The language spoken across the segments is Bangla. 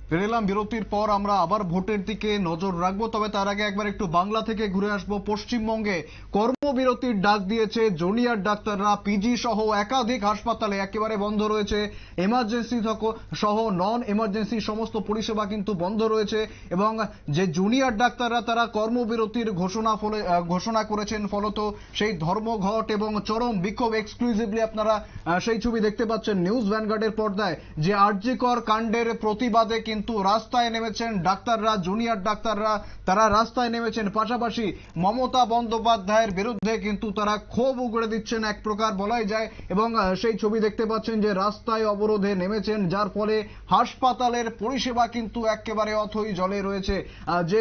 ফিরে এলাম বিরতির পর। আমরা আবার ভোটের দিকে নজর রাখবো, তবে তার আগে একবার একটু বাংলা থেকে ঘুরে আসবো। পশ্চিমবঙ্গে কর্মবিরতির ডাক দিয়েছে জুনিয়র ডাক্তাররা। পিজি সহ একাধিক হাসপাতালে একেবারে বন্ধ রয়েছে। এমার্জেন্সি সহ নন এমার্জেন্সি সমস্ত পরিষেবা কিন্তু বন্ধ রয়েছে, এবং যে জুনিয়র ডাক্তাররা তারা কর্মবিরতির ঘোষণা করেছেন। ফলত সেই ধর্মঘট এবং চরম বিক্ষোভ, এক্সক্লুসিভলি আপনারা সেই ছবি দেখতে পাচ্ছেন নিউজ ভ্যানগার্ডের পর্দায়, যে আরজিকর কাণ্ডের প্রতিবাদে কিন্তু রাস্তায় নেমেছেন ডাক্তাররা, জুনিয়র ডাক্তাররা তারা রাস্তায় নেমেছেন। পাশাপাশি মমতা বন্দ্যোপাধ্যায়ের বিরুদ্ধে কিন্তু তারা ক্ষোভ উগড়ে দিচ্ছেন এক প্রকার বলাই যায়, এবং সেই ছবি দেখতে পাচ্ছেন যে রাস্তায় অবরোধে নেমেছেন, যার ফলে হাসপাতালের পরিষেবা কিন্তু একেবারে অথই জলে রয়েছে। যে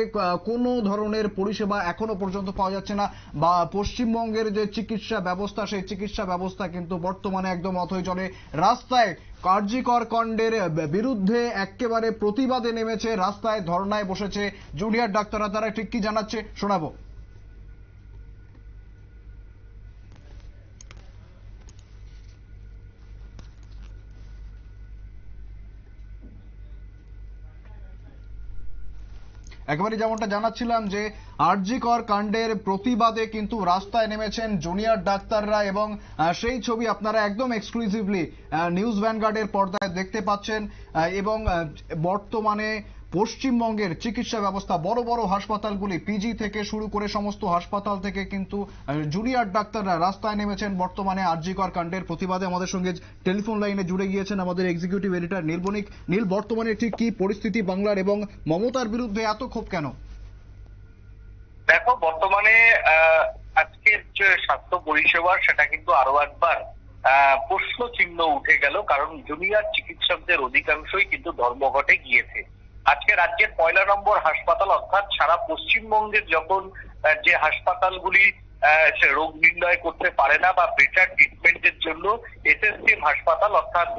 কোনো ধরনের পরিষেবা এখনো পর্যন্ত পাওয়া যাচ্ছে না, বা পশ্চিমবঙ্গের যে চিকিৎসা ব্যবস্থা সেই চিকিৎসা ব্যবস্থা কিন্তু বর্তমানে একদম অথই জলে। রাস্তায় আরজিকর কাণ্ডের বিরুদ্ধে একেবারে প্রতিবাদে নেমেছে, রাস্তায় ধর্নায় বসেছে জুনিয়র ডাক্তাররা। তারা ঠিক কি জানাচ্ছে শোনাবো। একেবারে যেমনটা জানাচ্ছিলাম যে আরজিকর কাণ্ডের প্রতিবাদে কিন্তু রাস্তায় নেমেছেন জুনিয়র ডাক্তাররা, এবং সেই ছবি আপনারা একদম এক্সক্লুসিভলি নিউজ ভ্যানগার্ডের পর্দায় দেখতে পাচ্ছেন। এবং বর্তমানে পশ্চিমবঙ্গের চিকিৎসা ব্যবস্থা, বড় বড় হাসপাতালগুলি পিজি থেকে শুরু করে সমস্ত হাসপাতাল থেকে কিন্তু জুনিয়র ডাক্তাররা রাস্তায় নেমেছেন বর্তমানে আরজিকর কাণ্ডের প্রতিবাদে। আমাদের সঙ্গে টেলিফোন লাইনে জুড়ে গিয়েছেন আমাদের এক্সিকিউটিভ এডিটর নীল বণিক। নীল, বর্তমানে ঠিক কি পরিস্থিতি বাংলার, এবং মমতার বিরুদ্ধে এত ক্ষোভ কেন? দেখো, বর্তমানে আজকের যে স্বাস্থ্য পরিষেবা সেটা কিন্তু আরো একবার প্রশ্ন চিহ্ন উঠে গেল, কারণ জুনিয়র চিকিৎসকদের অধিকাংশই কিন্তু ধর্মঘটে গিয়েছে। আজকে রাজ্যের ১ নম্বর হাসপাতাল অর্থাৎ সারা পশ্চিমবঙ্গের যখন যে হাসপাতালগুলি রোগ নির্ণয় করতে পারে না বা বেটার ট্রিটমেন্টের জন্য এসএসকেএম হাসপাতাল অর্থাৎ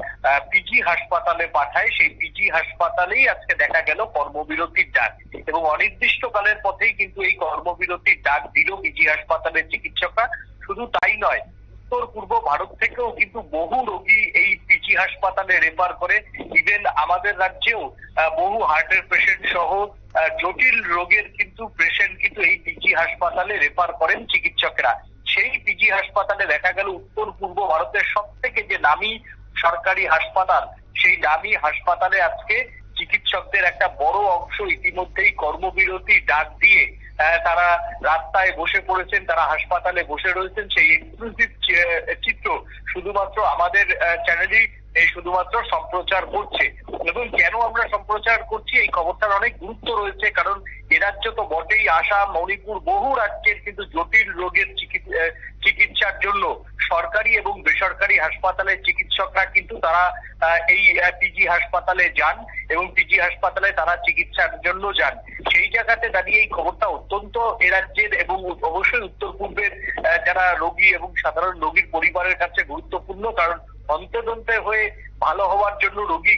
পিজি হাসপাতালে পাঠায়, সেই পিজি হাসপাতালেই আজকে দেখা গেল কর্মবিরতির ডাক, এবং অনির্দিষ্টকালের পথেই কিন্তু এই কর্মবিরতির ডাক দিল পিজি হাসপাতালের চিকিৎসকরা। শুধু তাই নয়, উত্তর পূর্ব ভারত থেকেও কিন্তু বহু রোগী এই পিজি হাসপাতালে রেফার করে। ইভেন আমাদের রাজ্যেও বহু হার্টের পেশেন্ট সহ জটিল রোগের কিন্তু পেশেন্ট কিন্তু এই পিজি হাসপাতালে রেফার করেন চিকিৎসকরা। সেই পিজি হাসপাতালে দেখা গেল উত্তর পূর্ব ভারতের সব থেকে যে নামী সরকারি হাসপাতাল, সেই নামী হাসপাতালে আজকে চিকিৎসকদের একটা বড় অংশ ইতিমধ্যেই কর্মবিরতি ডাক দিয়ে তারা রাস্তায় বসে পড়েছেন, তারা হাসপাতালে বসে রয়েছেন। সেই এক্সক্লুসিভ চিত্র শুধুমাত্র আমাদের চ্যানেলই এই শুধুমাত্র সম্প্রচার করছে। এবং কেন আমরা সম্প্রচার করছি, এই খবরটার অনেক গুরুত্ব রয়েছে, কারণ এ রাজ্য তো বটেই, আসাম, মণিপুর, বহু রাজ্যের কিন্তু জটিল রোগের চিকিৎসার জন্য সরকারি এবং বেসরকারি হাসপাতালের চিকিৎসকরা কিন্তু তারা এই পিজি হাসপাতালে যান, এবং পিজি হাসপাতালে তারা চিকিৎসার জন্য যান। সেই জায়গাতে দাঁড়িয়ে এই খবরটা অত্যন্ত এ রাজ্যের এবং অবশ্যই উত্তর পূর্বের যারা রোগী এবং সাধারণ রোগীর পরিবারের কাছে গুরুত্বপূর্ণ, কারণ অন্তদন্তে হয়ে ভালো হওয়ার জন্য রোগী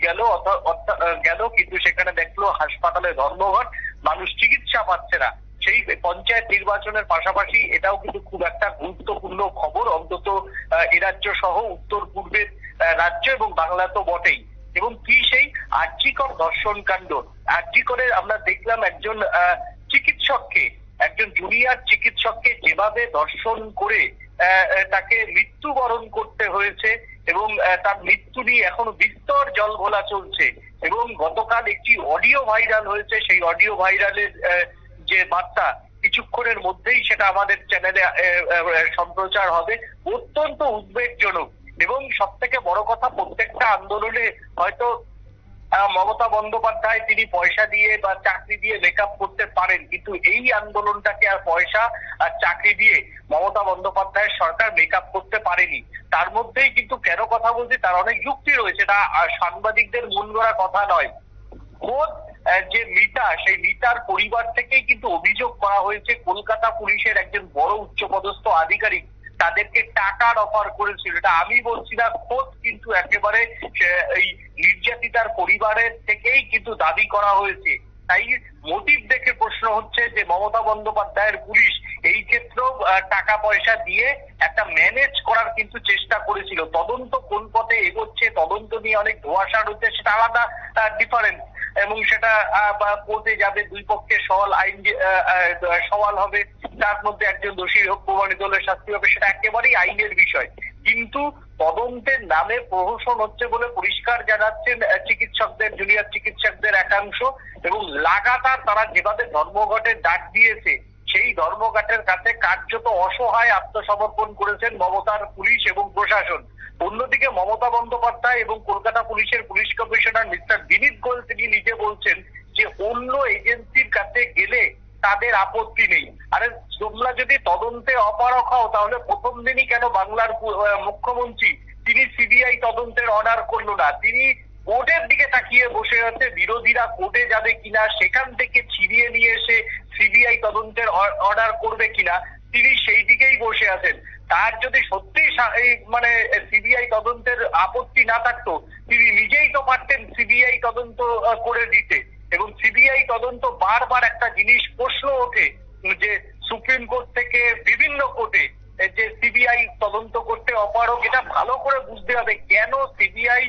গেল কিন্তু সেখানে দেখলো হাসপাতালে ধর্মঘট, মানুষ চিকিৎসা পাচ্ছে না। সেই পঞ্চায়েত নির্বাচনের পাশাপাশি এটাও কিন্তু খুব একটা গুরুত্বপূর্ণ খবর, অন্তত এ রাজ্য সহ উত্তর পূর্বের রাজ্য এবং বাংলা তো বটেই। এবং কি সেই আরজিকর ধর্ষণ কাণ্ড, আরজিকরে আমরা দেখলাম একজন চিকিৎসককে, একজন জুনিয়র চিকিৎসককে যেভাবে ধর্ষণ করে তাকে মৃত্যুবরণ করতে হয়েছে, এবং তার মৃত্যু নিয়ে এখনো বিস্তর জলঘোলা চলছে। এবং গতকাল একটি অডিও ভাইরাল হয়েছে, সেই অডিও ভাইরালের যে বার্তা কিছুক্ষণের মধ্যেই সেটা আমাদের চ্যানেলে সম্প্রচার হবে। অত্যন্ত উদ্বেগজনক, এবং সব থেকে বড় কথা, প্রত্যেকটা আন্দোলনে হয়তো মমতা বন্দ্যোপাধ্যায় তিনি পয়সা দিয়ে বা চাকরি দিয়ে মেকআপ করতে পারেন, কিন্তু এই আন্দোলনটাকে আর পয়সা আর চাকরি দিয়ে মমতা বন্দ্যোপাধ্যায়ের সরকার মেকআপ করতে পারেনি। তার মধ্যেই কিন্তু কেন কথা বলছি তার অনেক যুক্তি রয়েছে, এটা সাংবাদিকদের মন গড়া কথা নয়। খোদ যে মিতা, সেই মিতার পরিবার থেকেই কিন্তু অভিযোগ করা হয়েছে কলকাতা পুলিশের একজন বড় উচ্চপদস্থ আধিকারিক তাদেরকে টাকার অফার করেছিল। এটা আমি বলছি না, খোদ কিন্তু একেবারে এই নির্যাতিতার পরিবারের থেকেই কিন্তু দাবি করা হয়েছে। তাই মোটিভ দেখে প্রশ্ন হচ্ছে যে মমতা বন্দ্যোপাধ্যায়ের পুলিশ এই ক্ষেত্রেও টাকা পয়সা দিয়ে একটা ম্যানেজ করার কিন্তু চেষ্টা করেছিল। তদন্ত কোন পথে এগোচ্ছে, তদন্ত নিয়ে অনেক ধোঁয়াশা রয়েছে, সেটা আলাদা ডিফারেন্স। এবং সেটা কোর্টে যাবে, দুই পক্ষের সওয়াল হবে, তার মধ্যে একজন দোষী প্রমাণিত হলে শাস্তি হবে, সেটা একেবারেই আইনের বিষয়। কিন্তু তদন্তের নামে প্রহসন হচ্ছে বলে পরিষ্কার জানাচ্ছেন চিকিৎসকদের, জুনিয়র চিকিৎসকদের একাংশ, এবং লাগাতার তারা যেভাবে ধর্মঘটের ডাক দিয়েছে সেই ধর্মঘটের কাছে কার্যত অসহায় আত্মসমর্পণ করেছেন মমতার পুলিশ এবং প্রশাসন। অন্যদিকে মমতা বন্দ্যোপাধ্যায় এবং কলকাতা পুলিশের পুলিশ কমিশনার মিস্টার বিনীত গোয়েল তিনি নিজে বলছেন যে অন্য এজেন্সির কাছে গেলে তাদের আপত্তি নেই। আরে তোমরা যদি তদন্তে অপারগ হও তাহলে প্রথম দিনই কেন বাংলার মুখ্যমন্ত্রী তিনি সিবিআই তদন্তের অর্ডার করলো না? তিনি কোর্টের দিকে তাকিয়ে বসে আছে বিরোধীরা কোর্টে যাবে কিনা, সেখান থেকে ছিনিয়ে নিয়ে এসে সিবিআই তদন্তের অর্ডার করবে কিনা, তিনি সেই দিকেই বসে আছেন। তার যদি সত্যি মানে সিবিআই তদন্তের আপত্তি না থাকতো তিনি নিজেই তো পারতেন সিবিআই তদন্ত করে দিতে। এবং সিবিআই তদন্ত বারবার একটা জিনিস প্রশ্ন ওঠে যে সুপ্রিম কোর্ট থেকে বিভিন্ন কোর্টে যে সিবিআই তদন্ত করতে অপারগ, এটা ভালো করে বুঝতে হবে কেন সিবিআই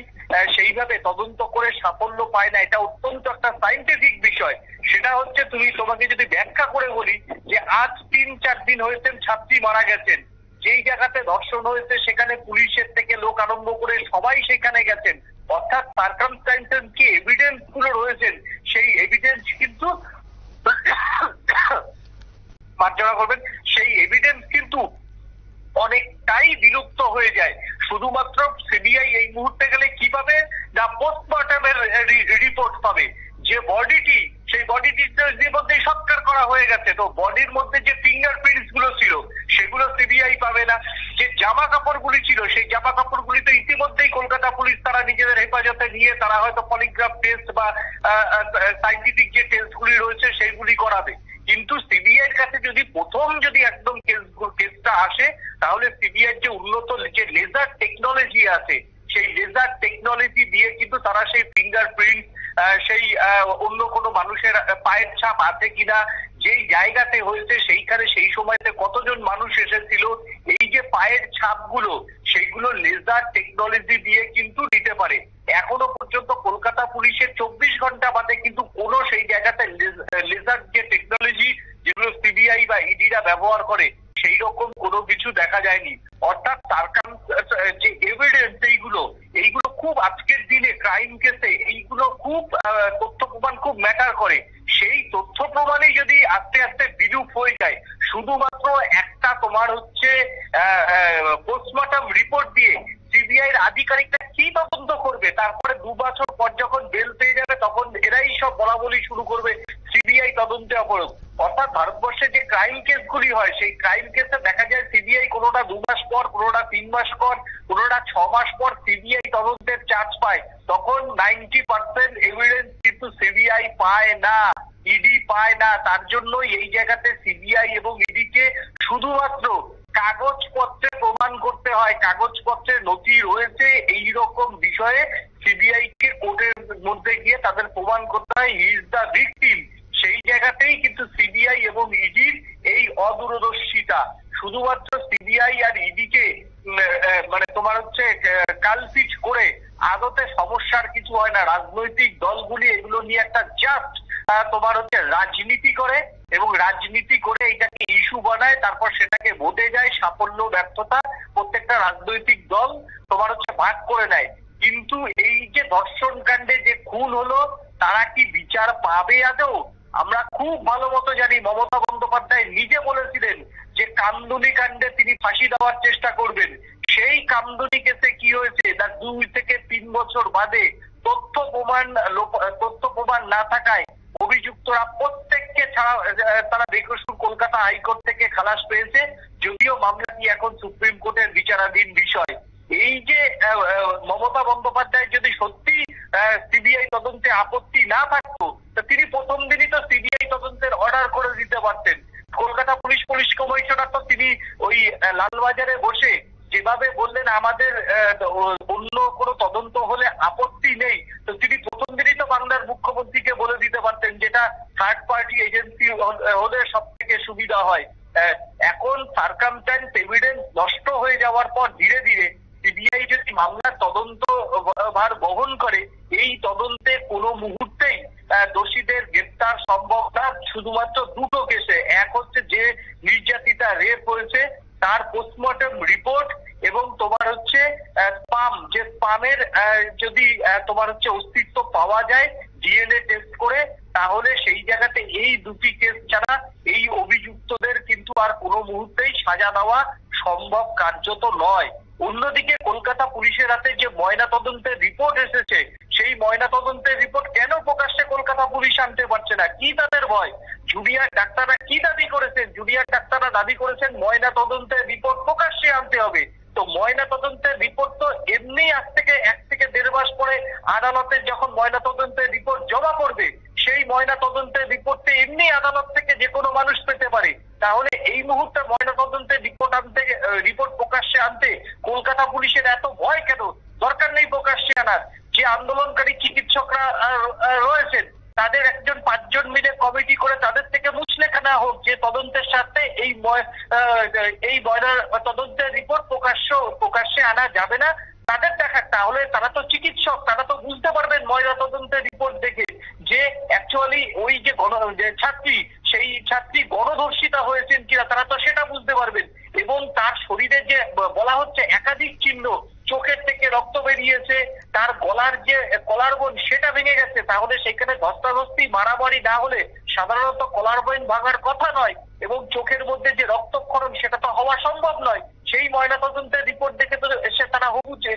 সেইভাবে তদন্ত করে সাফল্য পায় না। এটা অত্যন্ত একটা সাইন্টিফিক বিষয়। সেটা হচ্ছে তোমাকে যদি ব্যাখ্যা করে বলি যে আজ 3-4 দিন হয়েছেন ছাত্রী মারা গেছেন, যেই জায়গাতে ধর্ষণ হয়েছে সেখানে পুলিশের থেকে লোক আরম্ভ করে সবাই সেখানে গেছেন, অর্থাৎ সার্কামস্ট্যান্সেস কি এভিডেন্স গুলো রয়েছেন সেই এভিডেন্স কিন্তু মার্জনা করবেন, সেই এভিডেন্স কিন্তু অনেকটাই বিলুপ্ত হয়ে যায়। শুধুমাত্র সিবিআই এই মুহূর্তে গেলে কি পাবে না পোস্টমর্টমের রিপোর্ট পাবে। যে বডিটি সেই বডিটির মধ্যে সৎকার করা হয়ে গেছে, তো বডির মধ্যে যে ফিঙ্গারপ্রিন্টস গুলো ছিল সেগুলো সিবিআই পাবে না। যে জামা কাপড়গুলি ছিল সেই জামা কাপড়গুলি তো ইতিমধ্যেই কলকাতা পুলিশ তারা নিজেদের হেফাজতে নিয়ে তারা হয়তো পলিগ্রাফ টেস্ট বা সাইন্টিফিক যে টেস্টগুলি রয়েছে সেইগুলি করাবে। কিন্তু সিবিআইয়ের কাছে যদি একদম কেসটা আসে তাহলে সিবিআই যে উন্নত যে লেজার টেকনোলজি আছে সেই লেজার টেকনোলজি দিয়ে কিন্তু তারা সেই ফিঙ্গারপ্রিন্ট সেই অন্য কোনো মানুষের পায়ের ছাপ আছে কিনা, যেই জায়গাতে হয়েছে সেইখানে সেই সময়তে কতজন মানুষ এসেছিল, এই যে পায়ের ছাপগুলো সেইগুলো লেজার টেকনোলজি দিয়ে কিন্তু দিতে পারে। এখনো পর্যন্ত কলকাতা পুলিশের 24 ঘন্টা বাদে কিন্তু কোনো সেই জায়গাতে লেজার যে টেকনোলজি যেগুলো সিবিআই বা ইডিরা ব্যবহার করে সেই রকম কোনো কিছু দেখা যায়নি। অর্থাৎ যে এভিডেন্স এইগুলো খুব আজকের দিনে ক্রাইম কেসে এইগুলো খুব তথ্য প্রমাণ খুব ম্যাটার করে। সেই তথ্য প্রমাণে যদি আস্তে আস্তে বিলুপ হয়ে যায়, শুধুমাত্র একটা তোমার হচ্ছে পোস্টমর্টম রিপোর্ট দিয়ে সিবিআই এর আধিকারিকরা কি তদন্ত করবে? তারপরে 2 বছর পর যখন বেল পেয়ে যাবে তখন এরাই সব বলাবলি শুরু করবে সিবিআই তদন্তে অপরাধ। অর্থাৎ ভারতবর্ষে যে ক্রাইম কেসগুলি হয় সেই ক্রাইম কেসে দেখা যায় সিবিআই কোনোটা 2 মাস পর, কোনোটা 3 মাস পর, কোনোটা 6 মাস পর সিবিআই তদন্তের চার্জ পায়। তখন 90% এভিডেন্স কিন্তু সিবিআই পায় না, ইডি পায় না। তার জন্যই এই জায়গাতে সিবিআই এবং ইডিকে শুধুমাত্র কাগজপত্রে প্রমাণ করতে হয়, কাগজপত্রে নথি রয়েছে এইরকম বিষয়ে সিবিআই কে কোর্টের মধ্যে গিয়ে তাদের প্রমাণ করতে হয় হি ইজ দ্য ভিকটিম। সেই জায়গাতেই কিন্তু সিবিআই এবং ইডির এই অদূরদর্শিতা। শুধুমাত্র সিবিআই আর ইডিকে মানে তোমার হচ্ছে কালপিট করে আদতে সমস্যার কিছু হয় না। রাজনৈতিক দলগুলি এগুলো নিয়ে একটা জাস্ট তোমার হচ্ছে রাজনীতি করে এবং রাজনীতি করে এটাকে ইস্যু বানায়, তারপর সেটাকে ভোটে যায়, সাফল্য ব্যর্থতা প্রত্যেকটা রাজনৈতিক দল তোমার হচ্ছে ভাগ করে নেয়। কিন্তু এই যে ধর্ষণ কাণ্ডে যে খুন হলো তারা কি বিচার পাবে আদৌ? আমরা খুব ভালো মতো জানি মমতা বন্দ্যোপাধ্যায় নিজে বলেছিলেন যে কামদুনি কাণ্ডে তিনি ফাঁসি দেওয়ার চেষ্টা করবেন। সেই কামদুনি কেসে কি হয়েছে না 2 থেকে 3 বছর বাদে তথ্য প্রমাণ না থাকায় অভিযুক্তরা প্রত্যেককে তারা বেকসুর কলকাতা হাইকোর্ট থেকে খালাস পেয়েছে, যদিও মামলাটি এখন সুপ্রিম কোর্টের বিচারাধীন বিষয়। এই যে মমতা বন্দ্যোপাধ্যায় যদি সত্যি সিবিআই তদন্তে আপত্তি না থাকতো তো তিনি প্রথম দিনই তো সিবিআই তদন্তের অর্ডার করে দিতে পারতেন। কলকাতা পুলিশ কমিশনার তো তিনি ওই লালবাজারে বসে যেভাবে বললেন আমাদের অন্য কোনো তদন্ত হলে আপত্তি নেই, তো তিনি প্রথম দিনই তো বাংলার মুখ্যমন্ত্রীকে বলে দিতে পারতেন, যেটা থার্ড পার্টি এজেন্সি হলে সব থেকে সুবিধা হয়। এখন সার্কামস্ট্যান্স এভিডেন্স নষ্ট হয়ে যাওয়ার পর ধীরে ধীরে সিবিআই যদি মামলার তদন্ত ভার বহন করে, এই তদন্তে কোনো মুহূর্তেই শুধুমাত্র দুটো কেসে, এক হচ্ছে যে নির্যাতিতা রেপ হয়েছে তার পোস্টমর্টম রিপোর্ট, এবং তোমার হচ্ছে স্পাম, যে স্পামের যদি তোমার হচ্ছে অস্তিত্ব পাওয়া যায় ডিএনএ টেস্ট করে, তাহলে সেই জায়গাতে এই দুটি কেস ছাড়া এই অভিযুক্তদের কিন্তু আর কোনো মুহূর্তেই সাজা দেওয়া সম্ভব কার্যত নয়। অন্যদিকে কলকাতা পুলিশের হাতে যে ময়না তদন্তের রিপোর্ট এসেছে, সেই ময়না তদন্তের রিপোর্ট কেন প্রকাশ্যে কলকাতা পুলিশ আনতে পারছে না? কি তাদের ভয়? জুনিয়র ডাক্তাররা কি দাবি করেছেন? জুনিয়র ডাক্তাররা দাবি করেছেন ময়না তদন্তের রিপোর্ট প্রকাশ্যে আনতে হবে। তো ময়না তদন্তের রিপোর্ট তো এমনি এক থেকে দেড় মাস পরে আদালতে যখন ময়না তদন্তের রিপোর্ট জমা করবে, সেই ময়না তদন্তের রিপোর্টে এমনি আদালত থেকে যে কোনো মানুষ পেতে পারে। তাহলে এই মুহূর্তে ময়না তদন্তের রিপোর্ট প্রকাশ্যে আনতে কলকাতা পুলিশের এত ভয় কেন? দরকার নেই প্রকাশ্যে আনার। যে আন্দোলনকারী চিকিৎসকরা রয়েছেন, তাদের 5জন মিলে কমিটি করে তাদের থেকে মুচলেখা নেওয়া হোক যে তদন্তের স্বার্থে এই ময়না তদন্তের রিপোর্ট প্রকাশ্যে আনা যাবে না। তাদের দেখা, তাহলে তারা তো চিকিৎসক, তারা তো বুঝতে পারবেন ময়না তদন্তের রিপোর্ট দেখে যে অ্যাকচুয়ালি ওই যে ছাত্রী, সেই ছাত্রী গণধর্ষিতা হয়েছেন কিনা, তারা তো সেটা বুঝতে পারবেন। এবং তার শরীরে যে বলা হচ্ছে একাধিক চিহ্ন, চোখের থেকে রক্ত বেরিয়েছে, তার গলার যে কলার বোন সেটা ভেঙে গেছে, তাহলে সেখানে ধস্তাধস্তি মারামারি না হলে সাধারণত কলার বোন ভাঙার কথা নয়, এবং চোখের মধ্যে যে রক্তক্ষরণ সেটা তো হওয়া সম্ভব নয়। সেই ময়না তদন্তের রিপোর্ট দেখে তো তারা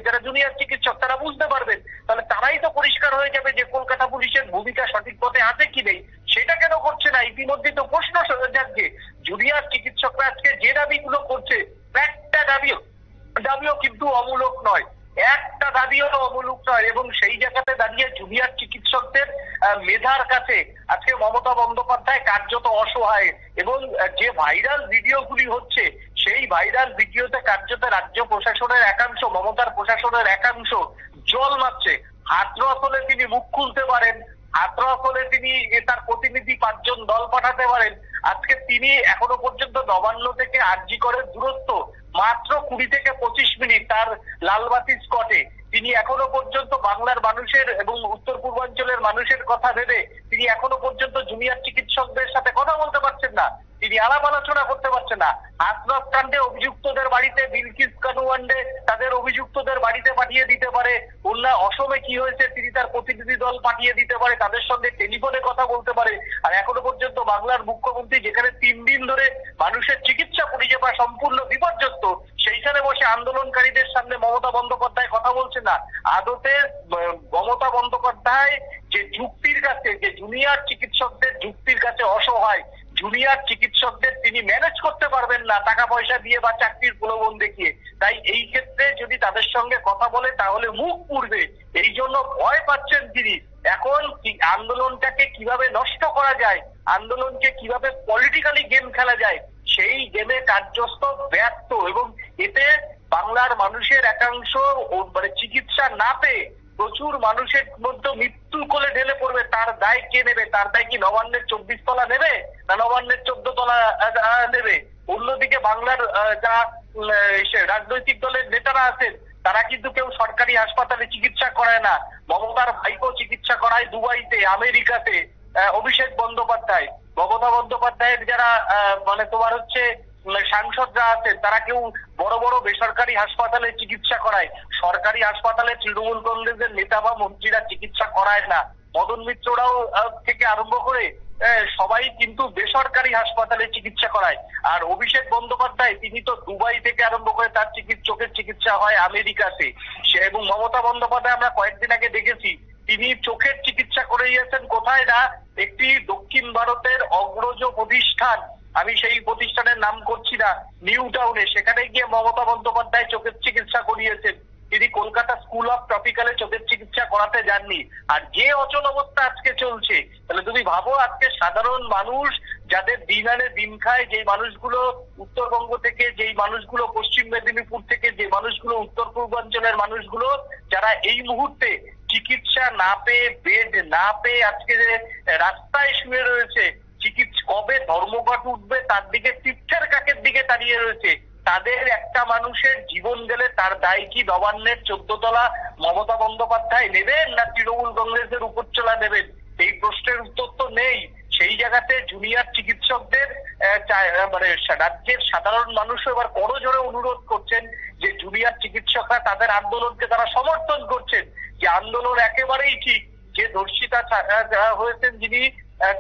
যারা জুনিয়র চিকিৎসক তারা বুঝতে পারবেন। তাহলে তারাই তো পরিষ্কার হয়ে যাবে যে কলকাতা পুলিশের ভূমিকা সঠিক পথে আছে কি নেই। সেটা কেন করছে না? ইতিমধ্যে তো প্রশ্ন যাচ্ছে, জুনিয়র চিকিৎসকরা আজকে যে দাবিগুলো করছে, একটা দাবিও কিন্তু অমূলক নয়, একটা দাবিও অমূলক নয়। এবং সেই জায়গাতে দাঁড়িয়ে জুনিয়র চিকিৎসকদের মেধার কাছে আজকে মমতা বন্দ্যোপাধ্যায় কার্যত অসহায়। এবং যে ভাইরাল ভিডিওগুলি হচ্ছে, সেই ভাইরাল ভিডিওতে কার্যত রাজ্য প্রশাসনের একাংশ, মমতার প্রশাসনের একাংশ জল মারছে। হাতরস হলে তিনি মুখ খুলতে পারেন, হাতরস হলে তিনি তার প্রতিনিধি 5জন দল পাঠাতে পারেন। আজকে তিনি এখনো পর্যন্ত নবান্ন থেকে আরজি করের দূরত্ব মাত্র 20 থেকে 25 মিনিট তার লালবাতি স্পটে। তিনি এখনো পর্যন্ত বাংলার মানুষের এবং উত্তর পূর্বাঞ্চলের মানুষের কথা ভেবে তিনি এখনো পর্যন্ত জুনিয়র চিকিৎসকদের সাথে কথা বলতে পারছেন না, তিনি আলাপ আলোচনা করতে পারছেন না। হাতরস কাণ্ডে অভিযুক্তদের বাড়িতে, বিলকিস কানুয়ান্ডে তাদের অভিযুক্তদের বাড়িতে পাঠিয়ে দিতে পারে, অসমে কি হয়েছে তিনি তার প্রতিনিধি দল পাঠিয়ে দিতে পারে, তাদের সঙ্গে টেলিফোনে কথা বলতে পারে। আর এখনো পর্যন্ত বাংলার মুখ্যমন্ত্রী, যেখানে 3 দিন ধরে মানুষের চিকিৎসা পরিষেবা সম্পূর্ণ বিপর্যস্ত, সেইখানে বসে আন্দোলনকারীদের সামনে মমতা বন্দ্যোপাধ্যায় কথা বলছে না। আদতে মমতা বন্দ্যোপাধ্যায় যে যুক্তির কাছে, যে জুনিয়র চিকিৎসকদের যুক্তির কাছে অসহায়, জুনিয়র চিকিৎসকদের তিনি ম্যানেজ করতে পারবেন না টাকা পয়সা দিয়ে বা চাকরির প্রলোভন দেখিয়ে। তাই এই ক্ষেত্রে যদি তাদের সঙ্গে কথা বলে তাহলে মুখ পুড়বে, এই জন্য ভয় পাচ্ছেন তিনি। এখন আন্দোলনটাকে কিভাবে নষ্ট করা যায়, আন্দোলনকে কিভাবে পলিটিক্যালি গেম খেলা যায়, সেই গেমে কার্যস্থ ব্যর্থ। এবং এতে বাংলার মানুষের একাংশ চিকিৎসা না পেয়ে প্রচুর মানুষের মধ্যে মৃত্যু কোলে ঢেলে পড়বে। তার দায় কে নেবে? তার দায় কি নবান্নের 24 তলা নেবে, না নবান্নের 14 তলা নেবে? অন্যদিকে বাংলার যা রাজনৈতিক দলের নেতারা আছেন, তারা কিন্তু কেউ সরকারি হাসপাতালে চিকিৎসা করায় না। মমতার ভাইপো চিকিৎসা করায় দুবাইতে, আমেরিকাতে। অভিষেক বন্দ্যোপাধ্যায়, মমতা বন্দ্যোপাধ্যায়ের যারা তোমার হচ্ছে সাংসদরা আছেন, তারা কেউ বড় বড় বেসরকারি হাসপাতালে চিকিৎসা করায়। সরকারি হাসপাতালে তৃণমূল কংগ্রেসের নেতা বা মন্ত্রীরা চিকিৎসা করায় না। মদন মিত্ররাও থেকে আরম্ভ করে সবাই কিন্তু বেসরকারি হাসপাতালে চিকিৎসা করায়। আর অভিষেক বন্দ্যোপাধ্যায় তিনি তো দুবাই থেকে আরম্ভ করে তার চোখের চিকিৎসা হয় আমেরিকাতে। এবং মমতা বন্দ্যোপাধ্যায় আমরা কয়েকদিন আগে দেখেছি তিনি চোখের চিকিৎসা করে গিয়েছেন কোথায় না, একটি দক্ষিণ ভারতের অগ্রজ প্রতিষ্ঠান, আমি সেই প্রতিষ্ঠানের নাম করছি না, নিউ টাউনে, সেখানে গিয়ে মমতা বন্দ্যোপাধ্যায় চোখের চিকিৎসা করিয়েছেন। তিনি কলকাতা স্কুল অফ ট্রপিক্যালে চোখের চিকিৎসা করাতে যাননি। আর যে অচল অবস্থা আজকে চলছে, তাহলে তুমি ভাবো আজকে সাধারণ মানুষ যাদের দিন আনে দিন খায়, যে মানুষগুলো উত্তরবঙ্গ থেকে, যেই মানুষগুলো পশ্চিম মেদিনীপুর থেকে, যে মানুষগুলো উত্তর পূর্বাঞ্চলের মানুষগুলো, যারা এই মুহূর্তে চিকিৎসা না পেয়ে, বেড না পেয়ে আজকে রাস্তায় শুয়ে রয়েছে, কবে ধর্মঘট উঠবে তার দিকে, তীর্থের কাকের দিকে দাঁড়িয়ে রয়েছে, তাদের একটা মানুষের জীবন গেলে তার দায় কি নবান্নের 14 তলা মমতা বন্দ্যোপাধ্যায় নেবেন, না তৃণমূল কংগ্রেসের উপরচলা নেবেন? এই প্রশ্নের উত্তর তো নেই। সেই জায়গা জায়গাতে জুনিয়র চিকিৎসকদের মানে রাজ্যের সাধারণ মানুষও এবার করজোড়ে অনুরোধ করছেন যে জুনিয়র চিকিৎসকরা তাদের আন্দোলনকে তারা সমর্থন করছেন, যে আন্দোলন একেবারেই ঠিক, যে ধর্ষিতা হয়েছেন যিনি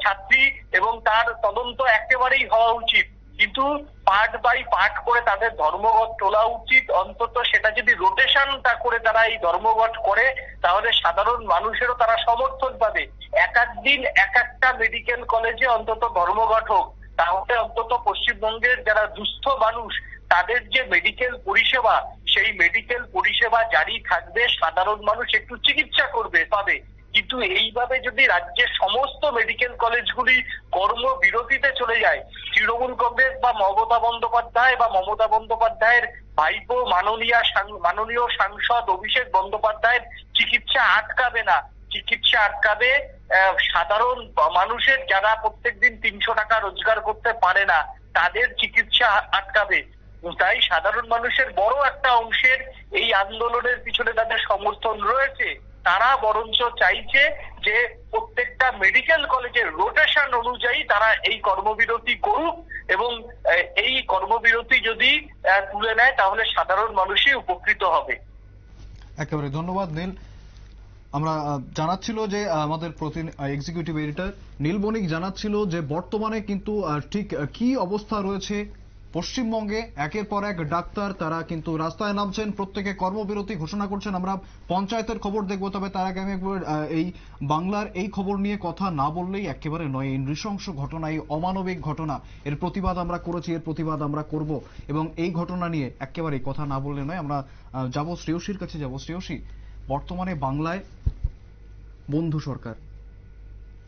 ছাত্রী এবং তার তদন্ত একেবারেই হওয়া উচিত, কিন্তু পার্ট বাই পার্ট করে তাদের ধর্মঘট তোলা উচিত। অন্তত সেটা যদি রোটেশনটা করে তারা এই ধর্মঘট করে তাহলে সাধারণ মানুষেরও তারা সমর্থন পাবে। এক দিন এক একটা মেডিকেল কলেজে অন্তত ধর্মঘট হোক, তাহলে অন্তত পশ্চিমবঙ্গের যারা দুস্থ মানুষ তাদের যে মেডিকেল পরিষেবা সেই মেডিকেল পরিষেবা জারি থাকবে, সাধারণ মানুষ একটু চিকিৎসা পাবে। কিন্তু এইভাবে যদি রাজ্যের সমস্ত মেডিকেল কলেজগুলি কর্মবিরতিতে চলে যায়, তৃণমূল কংগ্রেস বা মমতা বন্দ্যোপাধ্যায়ের ভাইপো মাননীয় সাংসদ অভিষেক বন্দ্যোপাধ্যায়ের চিকিৎসা আটকাবে না, চিকিৎসা আটকাবে সাধারণ মানুষের যারা প্রত্যেকদিন 300 টাকা রোজগার করতে পারে না তাদের চিকিৎসা আটকাবে। তাই সাধারণ মানুষের বড় একটা অংশের এই আন্দোলনের পিছনে তাদের সমর্থন রয়েছে। তারা বরঞ্চ চাইছে যে প্রত্যেকটা মেডিকেল কলেজের রোটেশন অনুযায়ী তারা এই কর্মবিরতি করুক, এবং এই কর্মবিরতি যদি তুলে নেয় তাহলে সাধারণ মানুষই উপকৃত হবে। একেবারে ধন্যবাদ নীল। আমরা জানাচ্ছিল যে আমাদের এক্সিকিউটিভ এডিটর নীল বণিক জানাচ্ছিল যে বর্তমানে কিন্তু ঠিক কি অবস্থা রয়েছে পশ্চিমবঙ্গে। একের পর এক ডাক্তার তারা কিন্তু রাস্তায় নামছেন, প্রত্যেকে কর্মবিরতি ঘোষণা করছেন। আমরা পঞ্চায়েতের খবর দেখবো, তবে তার আগে আমি একবার এই বাংলার এই খবর নিয়ে কথা না বললেই একেবারে নয়। এই নৃশংস ঘটনা, এই অমানবিক ঘটনা, এর প্রতিবাদ আমরা করেছি, এর প্রতিবাদ আমরা করব, এবং এই ঘটনা নিয়ে একেবারে কথা না বললে নয়। আমরা যাব শ্রেয়সীর কাছে যাব। শ্রেয়সী, বর্তমানে বাংলায় বন্ধু সরকার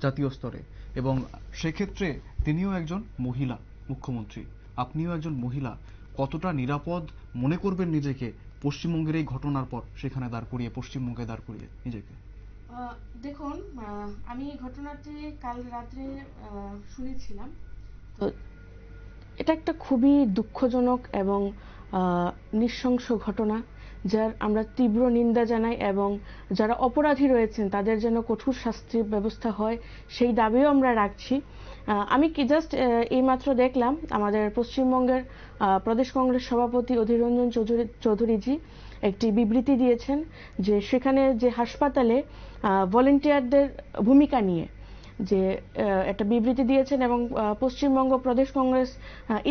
জাতীয় স্তরে, এবং সেক্ষেত্রে তিনিও একজন মহিলা মুখ্যমন্ত্রী, আপনিও একজন মহিলা, কতটা নিরাপদ মনে করবেন নিজেকে পশ্চিমবঙ্গের এই ঘটনার পর সেখানে পশ্চিমবঙ্গে দাঁড় করিয়ে নিজেকে? দেখুন, আমি এই ঘটনাটি কাল রাত্রে শুনেছিলাম। তো এটা একটা খুবই দুঃখজনক এবং নৃশংস ঘটনা, যার আমরা তীব্র নিন্দা জানাই, এবং যারা অপরাধী রয়েছেন তাদের যেন কঠোর শাস্তির ব্যবস্থা হয় সেই দাবিও আমরা রাখছি। আমি কি জাস্ট এইমাত্র দেখলাম আমাদের পশ্চিমবঙ্গের প্রদেশ কংগ্রেস সভাপতি অধীর রঞ্জন চৌধুরীজি একটি বিবৃতি দিয়েছেন, যে সেখানে যে হাসপাতালে ভলেন্টিয়ারদের ভূমিকা নিয়ে যে একটা বিবৃতি দিয়েছেন, এবং পশ্চিমবঙ্গ প্রদেশ কংগ্রেস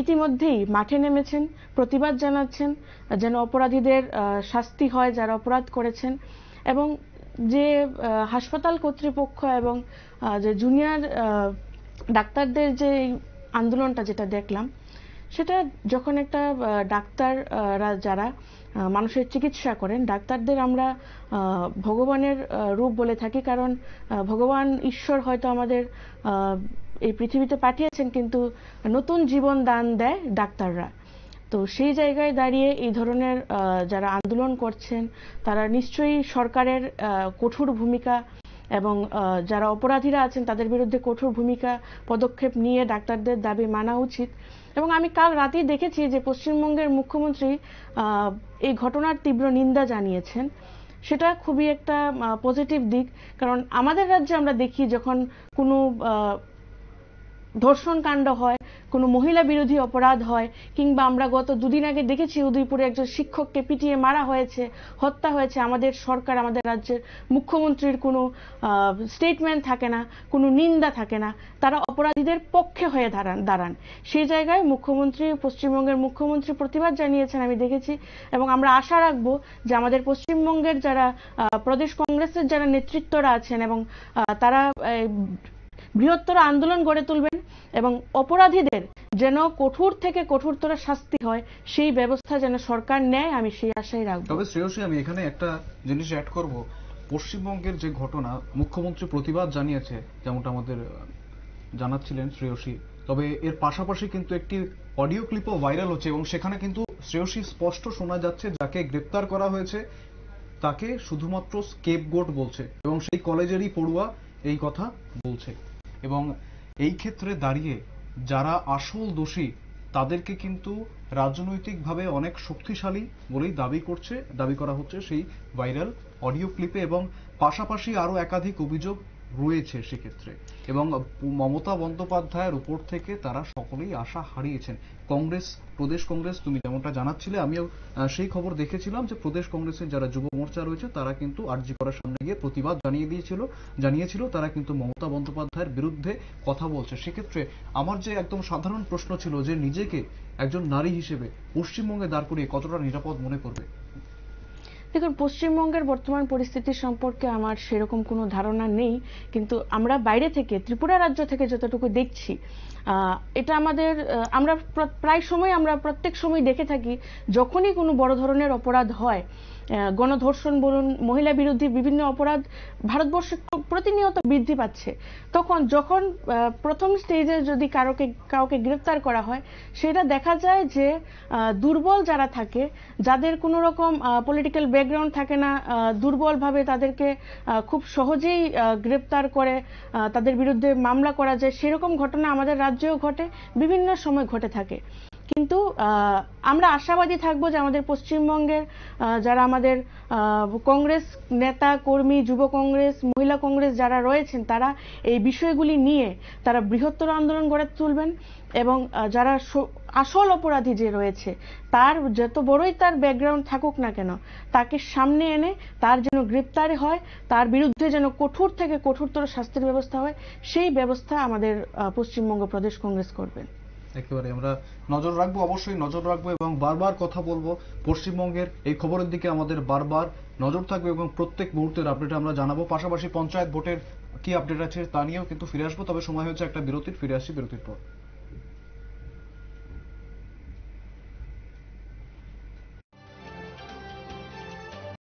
ইতিমধ্যেই মাঠে নেমেছেন, প্রতিবাদ জানাচ্ছেন যেন অপরাধীদের শাস্তি হয় যারা অপরাধ করেছেন। এবং যে হাসপাতাল কর্তৃপক্ষ এবং যে জুনিয়র ডাক্তারদের যে আন্দোলনটা যেটা দেখলাম, সেটা যখন একটা ডাক্তাররা যারা মানুষের চিকিৎসা করেন, ডাক্তারদের আমরা ভগবানের রূপ বলে থাকি, কারণ ভগবান ঈশ্বর হয়তো আমাদের এই পৃথিবীতে পাঠিয়েছেন, কিন্তু নতুন জীবন দান দেয় ডাক্তাররা। তো সেই জায়গায় দাঁড়িয়ে এই ধরনের যারা আন্দোলন করছেন তারা নিশ্চয়ই সরকারের কঠোর ভূমিকা এবং যারা অপরাধীরা আছেন তাদের বিরুদ্ধে কঠোর ভূমিকা পদক্ষেপ নিয়ে ডাক্তারদের দাবি মানা উচিত। এবং আমি কাল রাতেই দেখেছি যে পশ্চিমবঙ্গের মুখ্যমন্ত্রী এই ঘটনার তীব্র নিন্দা জানিয়েছেন। সেটা খুবই একটা পজিটিভ দিক, কারণ আমাদের রাজ্যে আমরা দেখি যখন কোনো ধর্ষণ কাণ্ড হয়, কোনো মহিলা বিরোধী অপরাধ হয়, কিংবা আমরা গত দুদিন আগে দেখেছি উদয়পুরে একজন শিক্ষককে পিটিয়ে মারা হয়েছে, হত্যা হয়েছে, আমাদের সরকার, আমাদের রাজ্যের মুখ্যমন্ত্রীর কোনো স্টেটমেন্ট থাকে না, কোনো নিন্দা থাকে না, তারা অপরাধীদের পক্ষে হয়ে দাঁড়ান। সেই জায়গায় পশ্চিমবঙ্গের মুখ্যমন্ত্রী প্রতিবাদ জানিয়েছেন আমি দেখেছি, এবং আমরা আশা রাখবো যে আমাদের পশ্চিমবঙ্গের যারা প্রদেশ কংগ্রেসের যারা নেতৃত্বরা আছেন এবং তারা বৃহত্তর আন্দোলন গড়ে তুলবেন, এবং অপরাধীদের যেন কঠোর থেকে কঠোরতর শাস্তি হয় সেই ব্যবস্থা যেন সরকার নেয়, আমি সেই আশাই রাখবো। তবে শ্রেয়সী, আমি এখানে একটা জিনিস অ্যাড করব। পশ্চিমবঙ্গের যে ঘটনা, মুখ্যমন্ত্রী প্রতিবাদ জানিয়েছে যেমনটা আমাদের জানাচ্ছিলেন শ্রেয়সী, তবে এর পাশাপাশি কিন্তু একটি অডিও ক্লিপও ভাইরাল হচ্ছে, এবং সেখানে কিন্তু শ্রেয়সী স্পষ্ট শোনা যাচ্ছে যাকে গ্রেপ্তার করা হয়েছে তাকে শুধুমাত্র স্কেপগোট বলছে, এবং সেই কলেজেরই পড়ুয়া এই কথা বলছে। এবং এই ক্ষেত্রে দাঁড়িয়ে যারা আসল দোষী তাদেরকে কিন্তু রাজনৈতিকভাবে অনেক শক্তিশালী বলেই দাবি করা হচ্ছে সেই ভাইরাল অডিও ক্লিপে, এবং পাশাপাশি আরো একাধিক অভিযোগ রয়েছে সেক্ষেত্রে, এবং মমতা বন্দ্যোপাধ্যায়ের উপর থেকে তারা সকলেই আশা হারিয়েছেন। কংগ্রেস, প্রদেশ কংগ্রেস, তুমি যেমনটা জানাচ্ছিলে আমিও সেই খবর দেখেছিলাম যে প্রদেশ কংগ্রেসের যারা যুব মোর্চা রয়েছে তারা কিন্তু আরজি করার সামনে গিয়ে প্রতিবাদ জানিয়েছিল তারা কিন্তু মমতা বন্দ্যোপাধ্যায়ের বিরুদ্ধে কথা বলছে। সেক্ষেত্রে আমার যে একদম সাধারণ প্রশ্ন ছিল যে নিজেকে একজন নারী হিসেবে পশ্চিমবঙ্গে দাঁড় করিয়ে কতটা নিরাপদ মনে করবে? দেখুন, পশ্চিমবঙ্গের বর্তমান পরিস্থিতি সম্পর্কে আমার সেরকম কোনো ধারণা নেই, কিন্তু আমরা বাইরে থেকে, ত্রিপুরা রাজ্য থেকে যতটুকু দেখছি, এটা আমাদের আমরা প্রায় সময়, আমরা প্রত্যেক সময় দেখে থাকি যখনই কোনো বড় ধরনের অপরাধ হয়, গণধর্ষণ বলুন, মহিলা বিরোধী বিভিন্ন অপরাধ ভারতবর্ষে প্রতিনিয়ত বৃদ্ধি পাচ্ছে, যখন প্রথম স্টেজে যদি কাউকে গ্রেফতার করা হয়, সেটা দেখা যায় যে দুর্বল যারা থাকে, যাদের কোনো রকম পলিটিক্যাল ব্যাকগ্রাউন্ড থাকে না, দুর্বলভাবে তাদেরকে খুব সহজেই গ্রেফতার করে তাদের বিরুদ্ধে মামলা করা যায়, সেরকম ঘটনা আমাদের রাজ্যেও ঘটে, বিভিন্ন সময় ঘটে থাকে। কিন্তু আমরা আশাবাদী থাকবো যে আমাদের পশ্চিমবঙ্গের যারা আমাদের কংগ্রেস নেতা কর্মী, যুব কংগ্রেস, মহিলা কংগ্রেস যারা রয়েছেন, তারা এই বিষয়গুলি নিয়ে তারা বৃহত্তর আন্দোলন গড়ে তুলবেন, এবং যারা আসল অপরাধী যে রয়েছে, তার যত বড়ই তার ব্যাকগ্রাউন্ড থাকুক না কেন, তাকে সামনে এনে তার যেন গ্রেপ্তারি হয়, তার বিরুদ্ধে যেন কঠোর থেকে কঠোরতর শাস্তির ব্যবস্থা হয়, সেই ব্যবস্থা আমাদের পশ্চিমবঙ্গ প্রদেশ কংগ্রেস করবেন। একেবারে আমরা নজর রাখবো, অবশ্যই নজর রাখবো, এবং বারবার কথা বলবো পশ্চিমবঙ্গের এই খবরের দিকে আমাদের বারবার নজর থাকবে, এবং প্রত্যেক মুহূর্তের আপডেট আমরা জানাবো। পাশাপাশি পঞ্চায়েত ভোটের কি আপডেট আছে তা নিয়েও কিন্তু ফিরে আসবো। তবে সময় হচ্ছে একটা বিরতির, ফিরে আসছি বিরতির পর।